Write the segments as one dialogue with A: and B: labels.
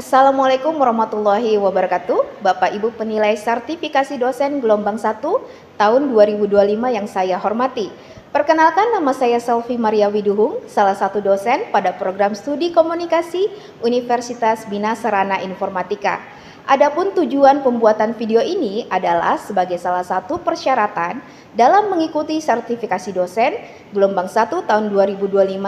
A: Assalamualaikum warahmatullahi wabarakatuh. Bapak Ibu penilai sertifikasi dosen gelombang 1 tahun 2025 yang saya hormati. Perkenalkan, nama saya Selvi Maria Widuhung, salah satu dosen pada program studi komunikasi Universitas Bina Sarana Informatika. Adapun tujuan pembuatan video ini adalah sebagai salah satu persyaratan dalam mengikuti sertifikasi dosen gelombang 1 tahun 2025,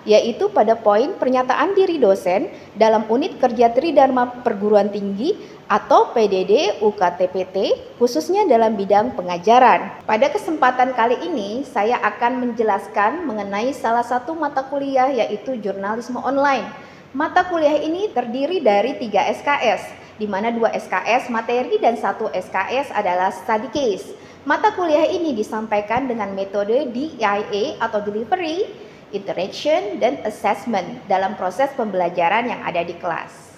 A: yaitu pada poin pernyataan diri dosen dalam unit kerja Tridharma Perguruan Tinggi atau PDD UKTPT, khususnya dalam bidang pengajaran. Pada kesempatan kali ini saya akan menjelaskan mengenai salah satu mata kuliah, yaitu jurnalisme online. Mata kuliah ini terdiri dari 3 SKS, di mana 2 SKS materi dan 1 SKS adalah study case. Mata kuliah ini disampaikan dengan metode DIA atau Delivery, Interaction, dan Assessment dalam proses pembelajaran yang ada di kelas.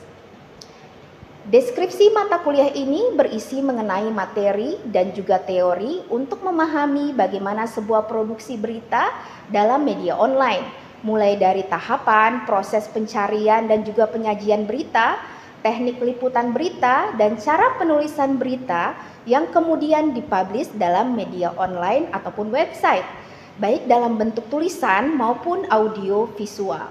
A: Deskripsi mata kuliah ini berisi mengenai materi dan juga teori untuk memahami bagaimana sebuah produksi berita dalam media online, mulai dari tahapan, proses pencarian dan juga penyajian berita, teknik liputan berita, dan cara penulisan berita yang kemudian dipublish dalam media online ataupun website, baik dalam bentuk tulisan maupun audio visual.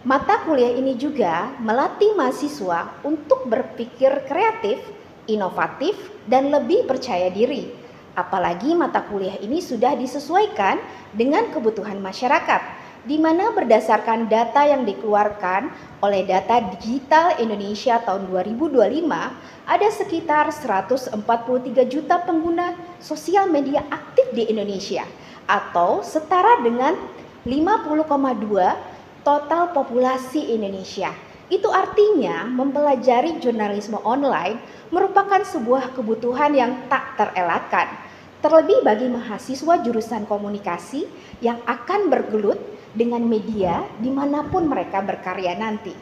A: Mata kuliah ini juga melatih mahasiswa untuk berpikir kreatif, inovatif, dan lebih percaya diri. Apalagi mata kuliah ini sudah disesuaikan dengan kebutuhan masyarakat, di mana berdasarkan data yang dikeluarkan oleh Data Digital Indonesia tahun 2025, ada sekitar 143 juta pengguna sosial media aktif di Indonesia, atau setara dengan 50,2 total populasi Indonesia. Itu artinya mempelajari jurnalisme online merupakan sebuah kebutuhan yang tak terelakkan, terlebih bagi mahasiswa jurusan komunikasi yang akan bergelut dengan media dimanapun mereka berkarya nanti.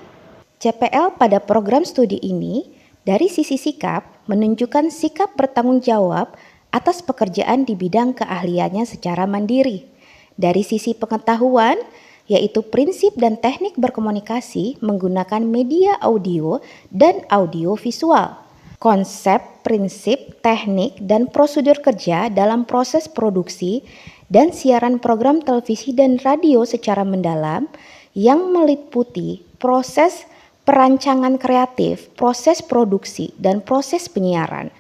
A: CPL pada program studi ini dari sisi sikap menunjukkan sikap bertanggung jawab atas pekerjaan di bidang keahliannya secara mandiri. Dari sisi pengetahuan, yaitu prinsip dan teknik berkomunikasi menggunakan media audio dan audio visual. Konsep, prinsip, teknik, dan prosedur kerja dalam proses produksi dan siaran program televisi dan radio secara mendalam yang meliputi proses perancangan kreatif, proses produksi, dan proses penyiaran.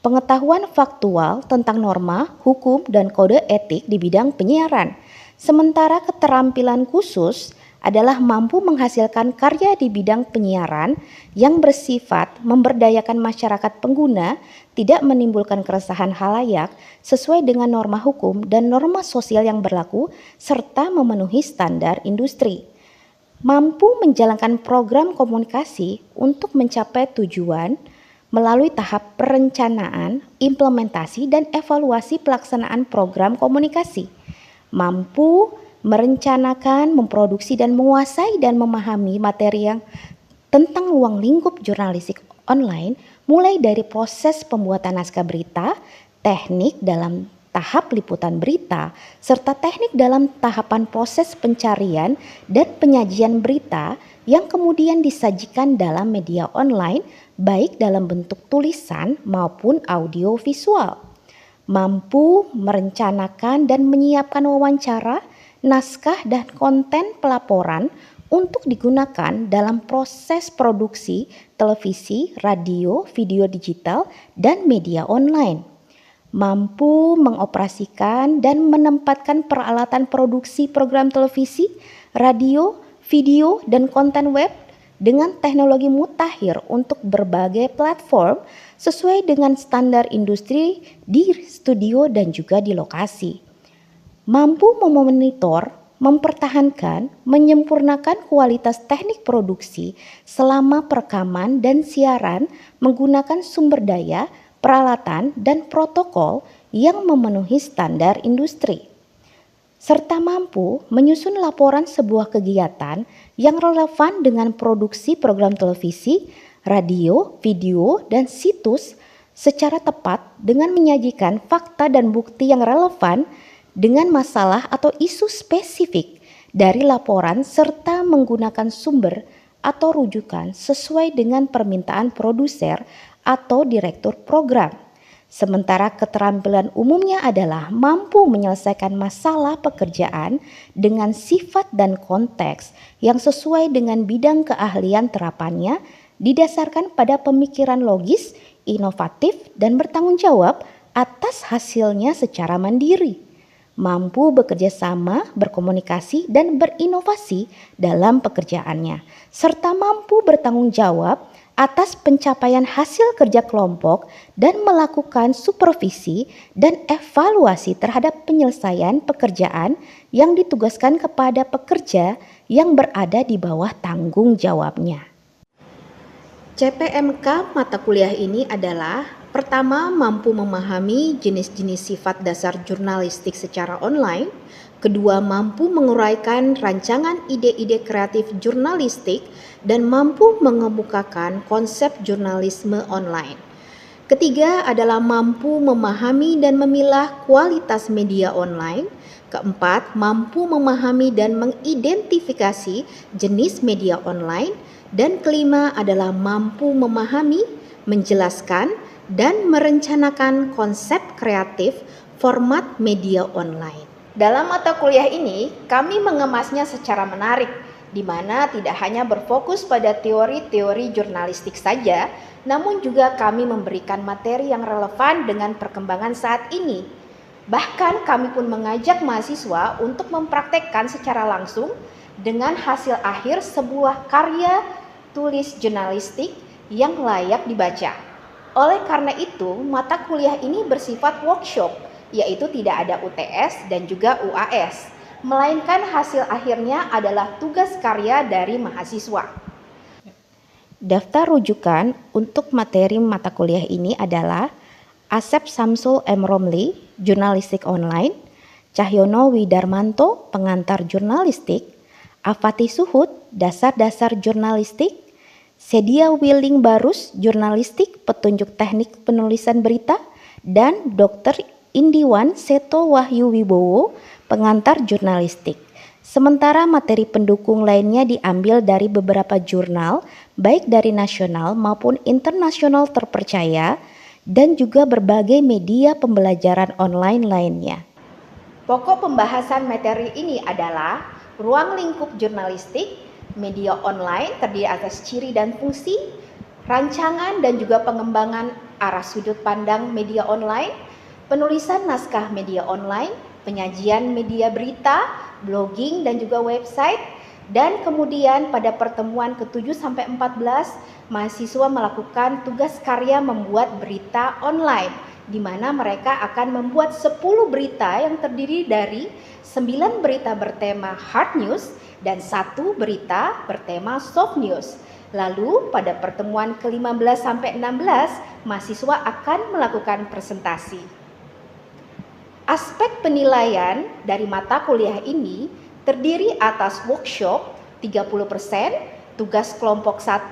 A: Pengetahuan faktual tentang norma, hukum, dan kode etik di bidang penyiaran. Sementara keterampilan khusus adalah mampu menghasilkan karya di bidang penyiaran yang bersifat memberdayakan masyarakat pengguna, tidak menimbulkan keresahan halayak sesuai dengan norma hukum dan norma sosial yang berlaku, serta memenuhi standar industri. Mampu menjalankan program komunikasi untuk mencapai tujuan melalui tahap perencanaan, implementasi, dan evaluasi pelaksanaan program komunikasi. Mampu merencanakan, memproduksi, dan menguasai dan memahami materi yang tentang ruang lingkup jurnalistik online, mulai dari proses pembuatan naskah berita, teknik dalam tahap liputan berita, serta teknik dalam tahapan proses pencarian dan penyajian berita yang kemudian disajikan dalam media online, baik dalam bentuk tulisan maupun audio visual. Mampu merencanakan dan menyiapkan wawancara, naskah, dan konten pelaporan untuk digunakan dalam proses produksi televisi, radio, video digital, dan media online. Mampu mengoperasikan dan menempatkan peralatan produksi program televisi, radio, video, dan konten web dengan teknologi mutakhir untuk berbagai platform sesuai dengan standar industri di studio dan juga di lokasi. Mampu memonitor, mempertahankan, menyempurnakan kualitas teknik produksi selama perekaman dan siaran menggunakan sumber daya, peralatan, dan protokol yang memenuhi standar industri. Serta mampu menyusun laporan sebuah kegiatan yang relevan dengan produksi program televisi, radio, video, dan situs secara tepat dengan menyajikan fakta dan bukti yang relevan dengan masalah atau isu spesifik dari laporan serta menggunakan sumber atau rujukan sesuai dengan permintaan produser atau direktur program. Sementara keterampilan umumnya adalah mampu menyelesaikan masalah pekerjaan dengan sifat dan konteks yang sesuai dengan bidang keahlian terapannya, didasarkan pada pemikiran logis, inovatif, dan bertanggung jawab atas hasilnya secara mandiri. Mampu bekerja sama, berkomunikasi, dan berinovasi dalam pekerjaannya, serta mampu bertanggung jawab atas pencapaian hasil kerja kelompok dan melakukan supervisi dan evaluasi terhadap penyelesaian pekerjaan yang ditugaskan kepada pekerja yang berada di bawah tanggung jawabnya. CPMK mata kuliah ini adalah: pertama, mampu memahami jenis-jenis sifat dasar jurnalistik secara online. Kedua, mampu menguraikan rancangan ide-ide kreatif jurnalistik dan mampu mengemukakan konsep jurnalisme online. Ketiga adalah mampu memahami dan memilah kualitas media online. Keempat, mampu memahami dan mengidentifikasi jenis media online. Dan kelima adalah mampu memahami, menjelaskan, dan merencanakan konsep kreatif format media online. Dalam mata kuliah ini, kami mengemasnya secara menarik, di mana tidak hanya berfokus pada teori-teori jurnalistik saja, namun juga kami memberikan materi yang relevan dengan perkembangan saat ini. Bahkan kami pun mengajak mahasiswa untuk mempraktekkan secara langsung dengan hasil akhir sebuah karya tulis jurnalistik yang layak dibaca. Oleh karena itu, mata kuliah ini bersifat workshop, yaitu tidak ada UTS dan juga UAS, melainkan hasil akhirnya adalah tugas karya dari mahasiswa. Daftar rujukan untuk materi mata kuliah ini adalah Asep Samsul M. Romli, Jurnalistik Online, Cahyono Widarmanto, Pengantar Jurnalistik, Afati Suhud, Dasar-Dasar Jurnalistik, Sedia Willing Barus, Jurnalistik, Petunjuk Teknik Penulisan Berita, dan Dr. Indiwan Seto Wahyu Wibowo, Pengantar Jurnalistik. Sementara materi pendukung lainnya diambil dari beberapa jurnal, baik dari nasional maupun internasional terpercaya, dan juga berbagai media pembelajaran online lainnya. Pokok pembahasan materi ini adalah ruang lingkup jurnalistik, media online terdiri atas ciri dan fungsi, rancangan dan juga pengembangan arah sudut pandang media online, penulisan naskah media online, penyajian media berita, blogging dan juga website. Dan kemudian pada pertemuan ke-7 sampai 14, mahasiswa melakukan tugas karya membuat berita online, di mana mereka akan membuat 10 berita yang terdiri dari 9 berita bertema hard news dan 1 berita bertema soft news. Lalu pada pertemuan ke-15 sampai 16, mahasiswa akan melakukan presentasi. Aspek penilaian dari mata kuliah ini terdiri atas workshop 30%, tugas kelompok 1,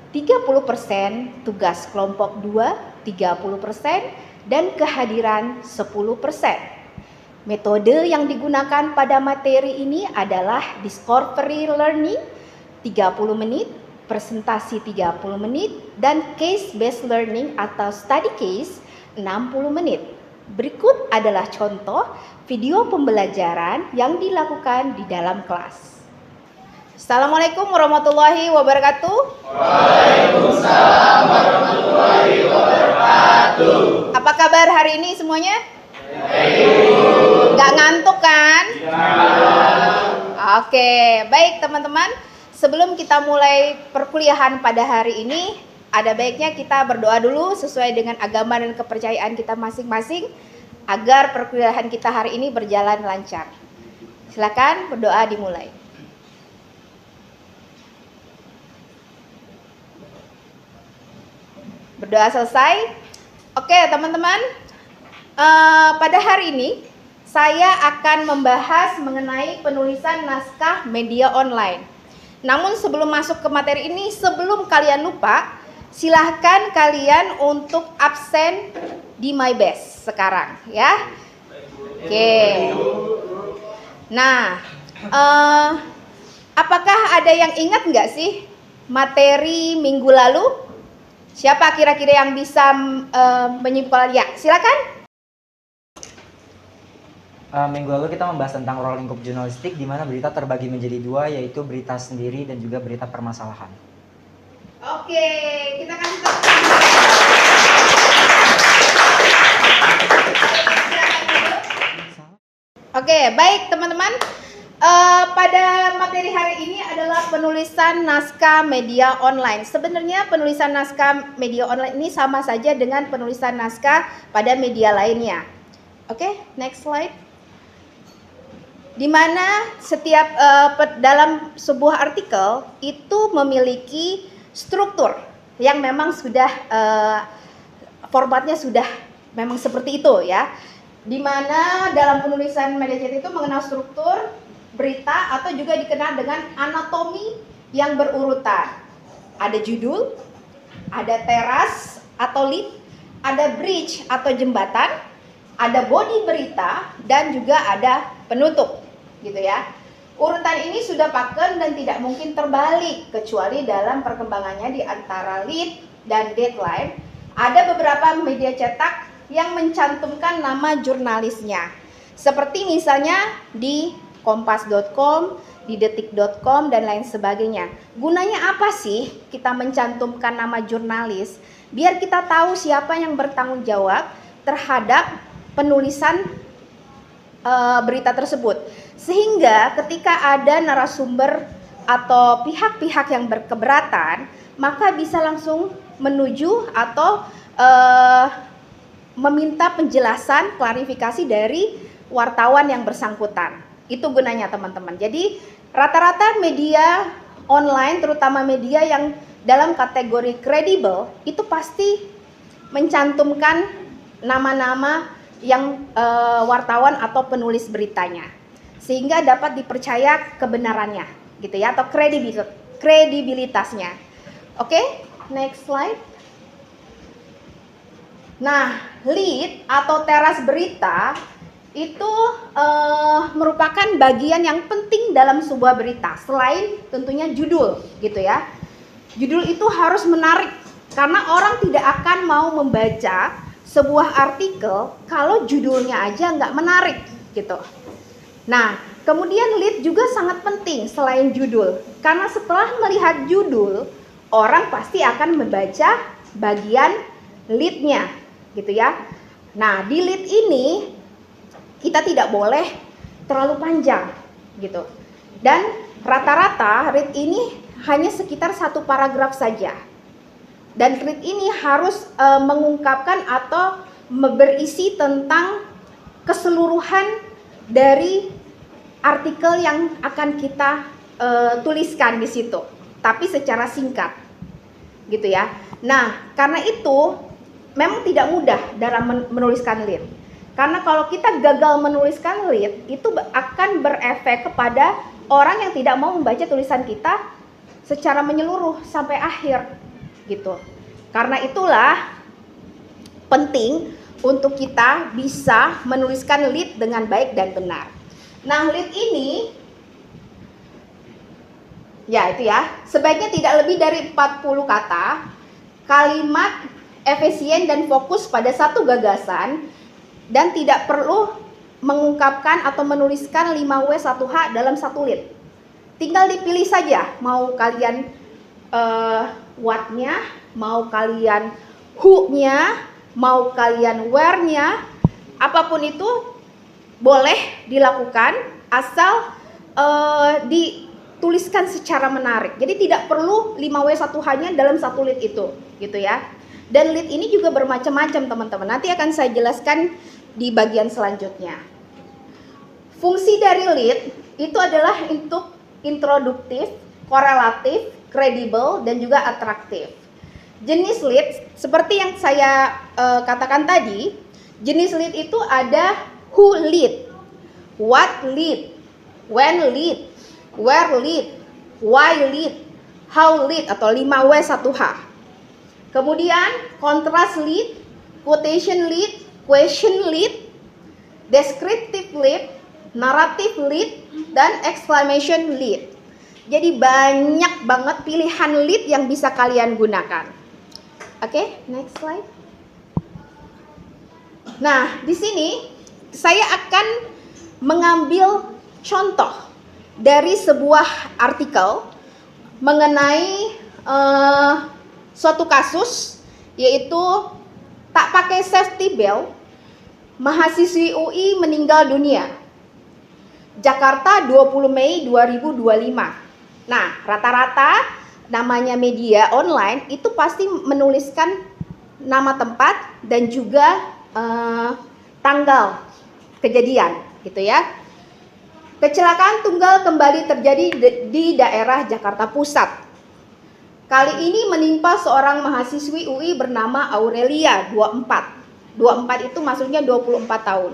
A: 30%, tugas kelompok 2, 30%, dan kehadiran 10%. Metode yang digunakan pada materi ini adalah discovery learning 30 menit, presentasi 30 menit, dan case based learning atau study case 60 menit. Berikut adalah contoh video pembelajaran yang dilakukan di dalam kelas. Assalamualaikum warahmatullahi wabarakatuh.
B: Waalaikumsalam warahmatullahi wabarakatuh.
A: Apa kabar hari ini semuanya? Gak ngantuk kan? Oke, baik teman-teman. Sebelum kita mulai perkuliahan pada hari ini, ada baiknya kita berdoa dulu sesuai dengan agama dan kepercayaan kita masing-masing agar perkuliahan kita hari ini berjalan lancar. Silakan berdoa dimulai. Berdoa selesai. Oke teman-teman, pada hari ini saya akan membahas mengenai penulisan naskah media online. Namun sebelum masuk ke materi ini, sebelum kalian lupa, silahkan kalian untuk absen di My Best sekarang ya. Oke. Nah, apakah ada yang ingat nggak sih materi minggu lalu? Siapa kira-kira yang bisa menyimpulkan? Ya, silakan.
C: Minggu lalu kita membahas tentang ruang lingkup jurnalistik, di mana berita terbagi menjadi dua, yaitu berita sendiri dan juga berita permasalahan.
A: Oke, kita kasih tepuk Oke, baik teman-teman. Pada materi hari ini adalah penulisan naskah media online. Sebenarnya penulisan naskah media online ini sama saja dengan penulisan naskah pada media lainnya. Oke, next slide. Di mana setiap dalam sebuah artikel itu memiliki struktur yang memang sudah formatnya sudah memang seperti itu ya. Di mana dalam penulisan media cetak itu mengenal struktur berita atau juga dikenal dengan anatomi yang berurutan. Ada judul, ada teras atau lead, ada bridge atau jembatan, ada body berita, dan juga ada penutup, gitu ya. Urutan ini sudah pakem dan tidak mungkin terbalik kecuali dalam perkembangannya di antara lead dan deadline. Ada beberapa media cetak yang mencantumkan nama jurnalisnya. Seperti misalnya di kompas.com, di detik.com dan lain sebagainya. Gunanya apa sih kita mencantumkan nama jurnalis? Biar kita tahu siapa yang bertanggung jawab terhadap penulisan berita tersebut. Sehingga ketika ada narasumber atau pihak-pihak yang berkeberatan, maka bisa langsung menuju atau meminta penjelasan, klarifikasi dari wartawan yang bersangkutan. Itu gunanya teman-teman. Jadi rata-rata media online, terutama media yang dalam kategori kredibel, itu pasti mencantumkan nama-nama yang wartawan atau penulis beritanya, sehingga dapat dipercaya kebenarannya, gitu ya, atau kredibilitasnya. Oke, next slide. Nah, lead atau teras berita itu merupakan bagian yang penting dalam sebuah berita, selain tentunya judul, gitu ya. Judul itu harus menarik, karena orang tidak akan mau membaca sebuah artikel kalau judulnya aja nggak menarik, gitu. Nah, kemudian lead juga sangat penting selain judul, karena setelah melihat judul, orang pasti akan membaca bagian leadnya, gitu ya. Nah, di lead ini kita tidak boleh terlalu panjang, gitu. Dan rata-rata lead ini hanya sekitar 1 paragraf saja. Dan lead ini harus mengungkapkan atau berisi tentang keseluruhan dari artikel yang akan kita tuliskan di situ, tapi secara singkat, gitu ya. Nah, karena itu memang tidak mudah dalam menuliskan lead. Karena kalau kita gagal menuliskan lead, itu akan berefek kepada orang yang tidak mau membaca tulisan kita secara menyeluruh sampai akhir, gitu. Karena itulah penting untuk kita bisa menuliskan lead dengan baik dan benar. Nah, lead ini ya itu ya, sebaiknya tidak lebih dari 40 kata, kalimat efisien dan fokus pada satu gagasan, dan tidak perlu mengungkapkan atau menuliskan 5W 1H dalam satu lead. Tinggal dipilih saja, mau kalian what-nya, mau kalian who-nya, mau kalian where-nya, apapun itu boleh dilakukan asal dituliskan secara menarik. Jadi tidak perlu 5W 1H-nya dalam satu lead itu, gitu ya. Dan lead ini juga bermacam-macam teman-teman. Nanti akan saya jelaskan di bagian selanjutnya. Fungsi dari lead itu adalah untuk introduktif, korelatif, kredibel, dan juga atraktif. Jenis lead seperti yang saya katakan tadi, jenis lead itu ada who lead, what lead, when lead, where lead, why lead, how lead atau 5W 1H. Kemudian contrast lead, quotation lead, question lead, descriptive lead, narrative lead, dan exclamation lead. Jadi banyak banget pilihan lead yang bisa kalian gunakan. Oke, next slide. Nah, di sini saya akan mengambil contoh dari sebuah artikel mengenai suatu kasus, yaitu tak pakai safety belt, mahasiswi UI meninggal dunia. Jakarta 20 Mei 2025. Nah, rata-rata namanya media online itu pasti menuliskan nama tempat dan juga tanggal kejadian, gitu ya. Kecelakaan tunggal kembali terjadi di daerah Jakarta Pusat. Kali ini menimpa seorang mahasiswi UI bernama Aurelia, 24. 24 itu maksudnya 24 tahun.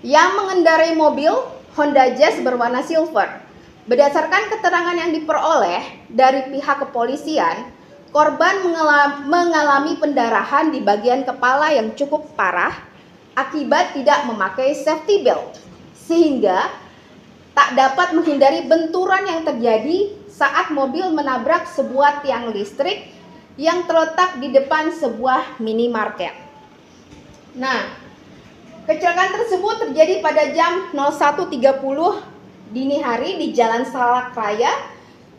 A: Yang mengendarai mobil Honda Jazz berwarna silver. Berdasarkan keterangan yang diperoleh dari pihak kepolisian, korban mengalami pendarahan di bagian kepala yang cukup parah akibat tidak memakai safety belt, sehingga tak dapat menghindari benturan yang terjadi saat mobil menabrak sebuah tiang listrik yang terletak di depan sebuah minimarket. Nah, kecelakaan tersebut terjadi pada jam 01.30 dini hari di Jalan Salak Raya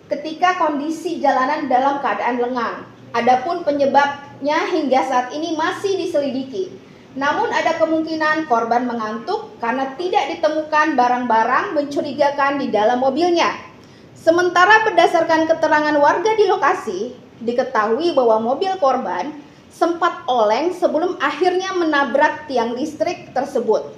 A: ketika kondisi jalanan dalam keadaan lengang. Adapun penyebabnya hingga saat ini masih diselidiki. Namun ada kemungkinan korban mengantuk karena tidak ditemukan barang-barang mencurigakan di dalam mobilnya. Sementara berdasarkan keterangan warga di lokasi, diketahui bahwa mobil korban sempat oleng sebelum akhirnya menabrak tiang listrik tersebut.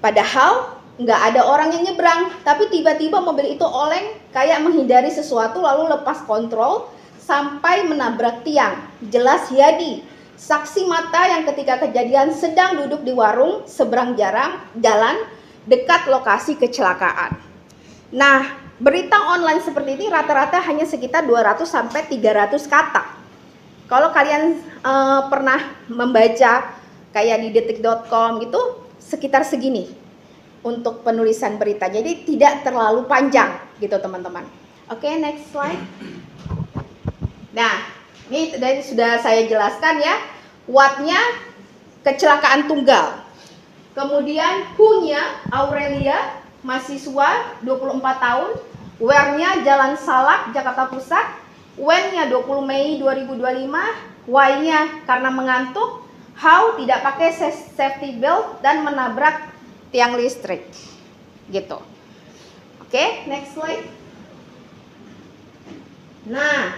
A: Padahal nggak ada orang yang nyebrang, tapi tiba-tiba mobil itu oleng kayak menghindari sesuatu lalu lepas kontrol sampai menabrak tiang. Jelas Yadi, saksi mata yang ketika kejadian sedang duduk di warung seberang jalan dekat lokasi kecelakaan. Nah, berita online seperti ini rata-rata hanya sekitar 200 sampai 300 kata. Kalau kalian pernah membaca kayak di detik.com gitu, sekitar segini untuk penulisan berita. Jadi tidak terlalu panjang gitu teman-teman. Oke, next slide. Nah, ini tadi sudah saya jelaskan ya. Wattnya kecelakaan tunggal. Kemudian who-nya Aurelia, mahasiswa 24 tahun. Where-nya Jalan Salak, Jakarta Pusat. When-nya 20 Mei 2025. Why-nya karena mengantuk. How tidak pakai safety belt dan menabrak tiang listrik gitu. Oke, next slide. Nah,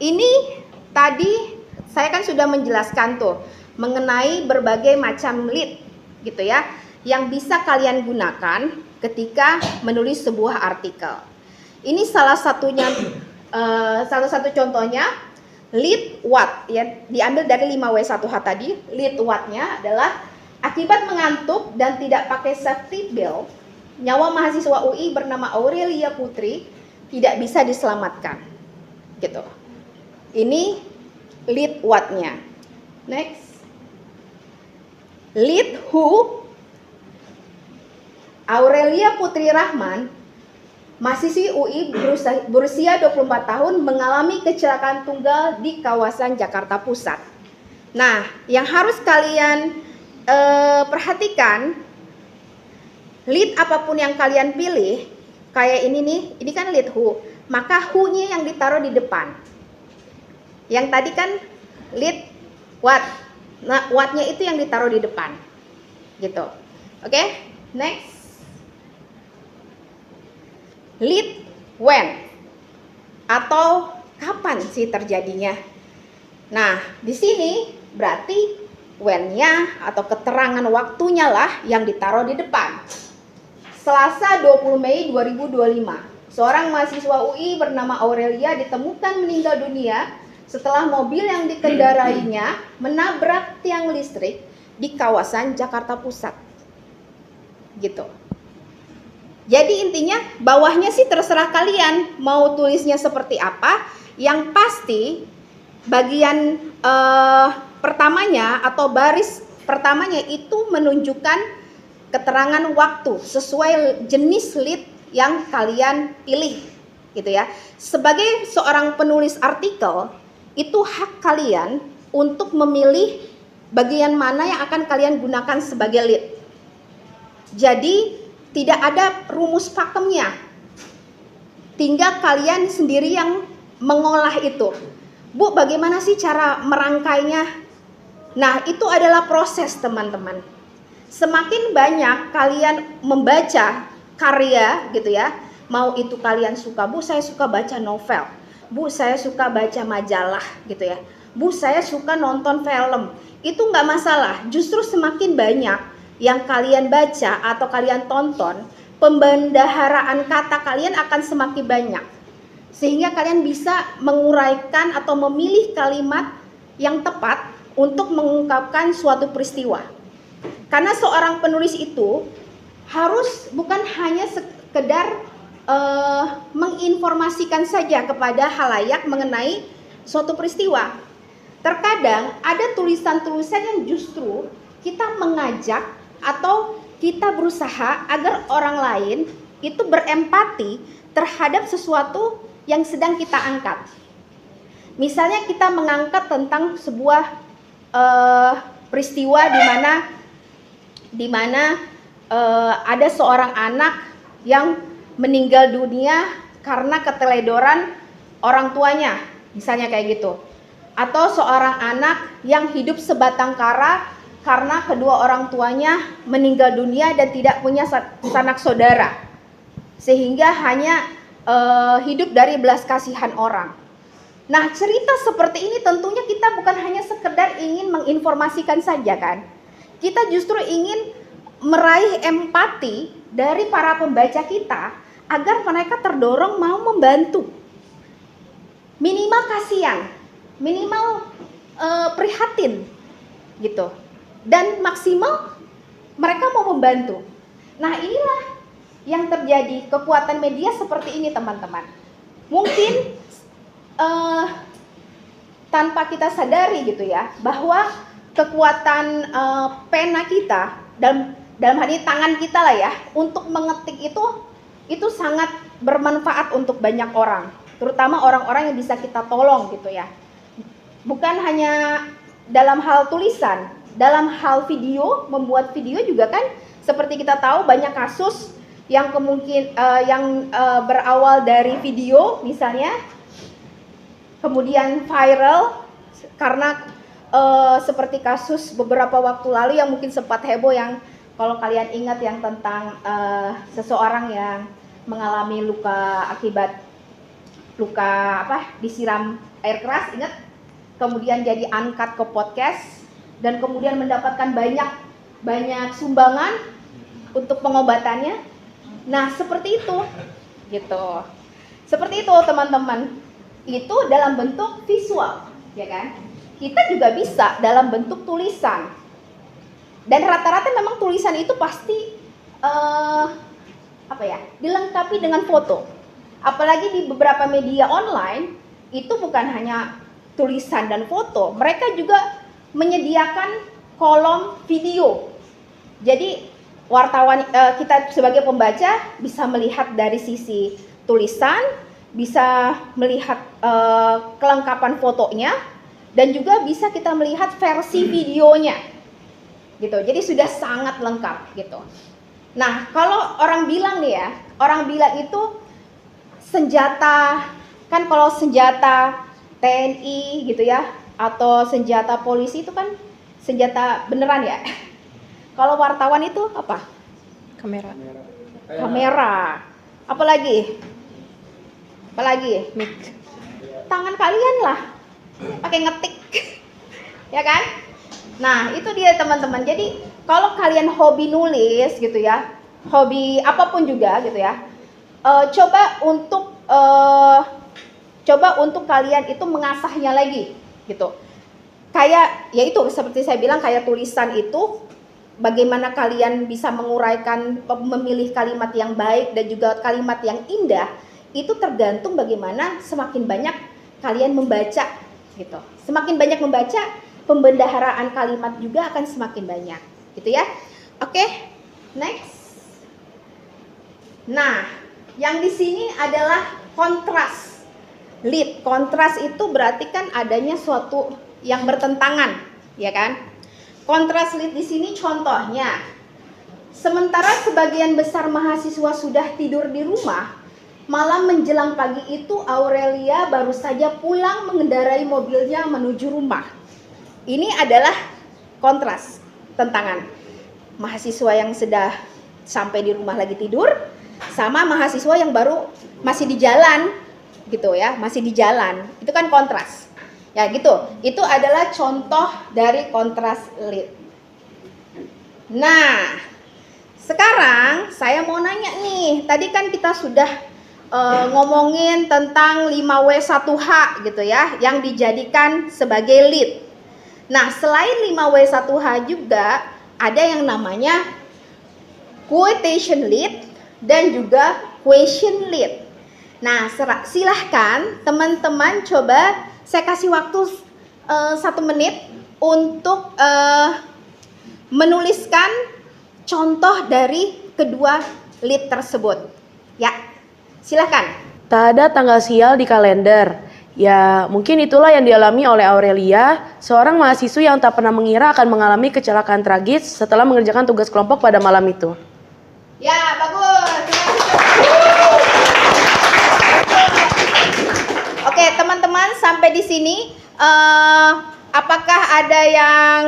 A: ini tadi saya kan sudah menjelaskan tuh mengenai berbagai macam lead gitu ya yang bisa kalian gunakan ketika menulis sebuah artikel. Ini salah satunya, salah satu contohnya lead what ya, diambil dari 5W1H tadi. Lead what-nya adalah akibat mengantuk dan tidak pakai safety belt, nyawa mahasiswa UI bernama Aurelia Putri tidak bisa diselamatkan. Gitu. Ini lead what-nya. Next. Lead who? Aurelia Putri Rahman, mahasiswi UI berusia 24 tahun mengalami kecelakaan tunggal di kawasan Jakarta Pusat. Nah, yang harus kalian perhatikan, lead apapun yang kalian pilih, kayak ini nih, ini kan lead who, maka who-nya yang ditaruh di depan. Yang tadi kan lead what, nah what-nya itu yang ditaruh di depan, gitu. Oke, next. Lead when, atau kapan sih terjadinya? Nah, di sini berarti when-nya atau keterangan waktunya lah yang ditaruh di depan. Selasa 20 Mei 2025, seorang mahasiswa UI bernama Aurelia ditemukan meninggal dunia setelah mobil yang dikendarainya menabrak tiang listrik di kawasan Jakarta Pusat. Gitu. Jadi intinya bawahnya sih terserah kalian mau tulisnya seperti apa. Yang pasti bagian pertamanya atau baris pertamanya itu menunjukkan keterangan waktu sesuai jenis lead yang kalian pilih gitu ya. Sebagai seorang penulis artikel, itu hak kalian untuk memilih bagian mana yang akan kalian gunakan sebagai lead. Jadi tidak ada rumus pakemnya, tinggal kalian sendiri yang mengolah itu. Bu, bagaimana sih cara merangkainya? Nah, itu adalah proses, teman-teman. Semakin banyak kalian membaca karya gitu ya, mau itu kalian suka, Bu saya suka baca novel, Bu saya suka baca majalah gitu ya, Bu saya suka nonton film, itu nggak masalah. Justru semakin banyak yang kalian baca atau kalian tonton, pembendaharaan kata kalian akan semakin banyak, sehingga kalian bisa menguraikan atau memilih kalimat yang tepat untuk mengungkapkan suatu peristiwa. Karena seorang penulis itu harus bukan hanya sekedar menginformasikan saja kepada halayak mengenai suatu peristiwa. Terkadang ada tulisan-tulisan yang justru kita mengajak atau kita berusaha agar orang lain itu berempati terhadap sesuatu yang sedang kita angkat. Misalnya kita mengangkat tentang sebuah peristiwa di mana ada seorang anak yang meninggal dunia karena keteledoran orang tuanya, misalnya kayak gitu. Atau seorang anak yang hidup sebatang kara karena kedua orang tuanya meninggal dunia dan tidak punya sanak saudara, sehingga hanya hidup dari belas kasihan orang. Nah, cerita seperti ini tentunya kita bukan hanya sekedar ingin menginformasikan saja kan. Kita justru ingin meraih empati dari para pembaca kita agar mereka terdorong mau membantu. Minimal kasihan, minimal prihatin gitu. Dan maksimal mereka mau membantu. Nah, inilah yang terjadi, kekuatan media seperti ini, teman-teman. Mungkin tanpa kita sadari gitu ya, bahwa kekuatan pena kita dalam hal ini tangan kita lah ya, untuk mengetik itu sangat bermanfaat untuk banyak orang, terutama orang-orang yang bisa kita tolong gitu ya. Bukan hanya dalam hal tulisan, dalam hal video, membuat video juga kan, seperti kita tahu banyak kasus yang berawal dari video misalnya, kemudian viral karena seperti kasus beberapa waktu lalu yang mungkin sempat heboh, yang kalau kalian ingat yang tentang seseorang yang mengalami luka akibat disiram air keras, ingat? Kemudian jadi angkat ke podcast dan kemudian mendapatkan banyak sumbangan untuk pengobatannya. Nah, seperti itu gitu. Seperti itu, teman-teman. Itu dalam bentuk visual, ya kan? Kita juga bisa dalam bentuk tulisan. Dan rata-rata memang tulisan itu pasti dilengkapi dengan foto. Apalagi di beberapa media online itu bukan hanya tulisan dan foto, mereka juga menyediakan kolom video. Jadi wartawan, kita sebagai pembaca bisa melihat dari sisi tulisan, bisa melihat kelengkapan fotonya, dan juga bisa kita melihat versi videonya gitu. Jadi sudah sangat lengkap gitu. Nah, kalau orang bilang nih ya, orang bilang itu senjata, kan kalau senjata TNI gitu ya, atau senjata polisi itu kan senjata beneran ya. Kalau wartawan itu apa? Kamera. Apalagi? Mic. Tangan kalian lah, pakai ngetik, ya kan? Nah, itu dia teman-teman. Jadi kalau kalian hobi nulis gitu ya, hobi apapun juga gitu ya, coba untuk kalian itu mengasahnya lagi gitu. Kayak ya itu seperti saya bilang, kayak tulisan itu, bagaimana kalian bisa menguraikan, memilih kalimat yang baik dan juga kalimat yang indah, itu tergantung bagaimana semakin banyak kalian membaca gitu. Semakin banyak membaca, pembendaharaan kalimat juga akan semakin banyak gitu ya. Oke, next. Nah, yang di sini adalah kontras lead. Kontras itu berarti kan adanya suatu yang bertentangan, ya kan? Kontras lead di sini contohnya, sementara sebagian besar mahasiswa sudah tidur di rumah, malam menjelang pagi itu Aurelia baru saja pulang mengendarai mobilnya menuju rumah. Ini adalah kontras, tentangan. Mahasiswa yang sudah sampai di rumah lagi tidur, sama mahasiswa yang baru masih di jalan, gitu ya, masih di jalan. Itu kan kontras. Ya gitu, itu adalah contoh dari kontras lead. Nah, sekarang saya mau nanya nih, tadi kan kita sudah ngomongin tentang 5W1H gitu ya, yang dijadikan sebagai lead. Nah, selain 5W1H juga ada yang namanya quotation lead dan juga question lead. Nah, silahkan teman-teman coba saya kasih waktu 1 menit untuk menuliskan contoh dari kedua lead tersebut. Ya, silahkan.
D: Tak ada tanggal sial di kalender. Ya, mungkin itulah yang dialami oleh Aurelia, seorang mahasiswa yang tak pernah mengira akan mengalami kecelakaan tragis setelah mengerjakan tugas kelompok pada malam itu.
A: Ya, bagus. Oke, teman-teman, sampai di sini apakah ada yang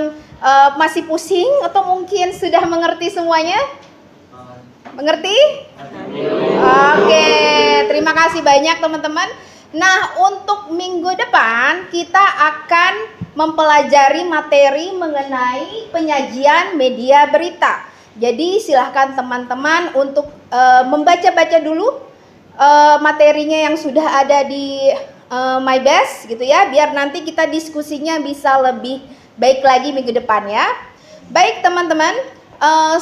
A: masih pusing atau mungkin sudah mengerti semuanya? Mengerti? Oke, terima kasih banyak teman-teman. Nah, untuk minggu depan kita akan mempelajari materi mengenai penyajian media berita. Jadi silahkan teman-teman untuk membaca-baca dulu materinya yang sudah ada di MyBest gitu ya, biar nanti kita diskusinya bisa lebih baik lagi minggu depan ya. Baik teman-teman,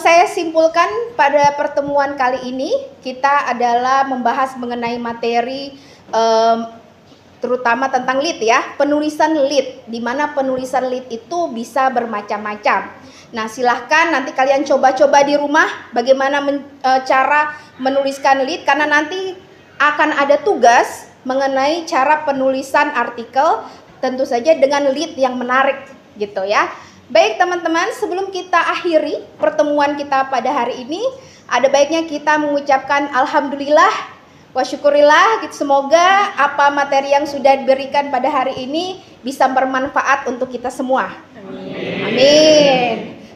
A: saya simpulkan pada pertemuan kali ini kita adalah membahas mengenai materi terutama tentang lead ya, penulisan lead, di mana penulisan lead itu bisa bermacam-macam. Nah, silahkan nanti kalian coba-coba di rumah bagaimana cara menuliskan lead, karena nanti akan ada tugas mengenai cara penulisan artikel, tentu saja dengan lead yang menarik gitu ya. Baik teman-teman, sebelum kita akhiri pertemuan kita pada hari ini, ada baiknya kita mengucapkan alhamdulillah wa syukurillah gitu. Semoga apa materi yang sudah diberikan pada hari ini bisa bermanfaat untuk kita semua. Amin. Amin.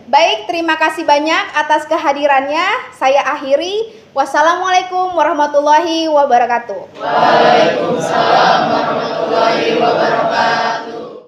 A: Baik, terima kasih banyak atas kehadirannya. Saya akhiri. Wassalamualaikum warahmatullahi wabarakatuh.
B: Waalaikumsalam warahmatullahi wabarakatuh.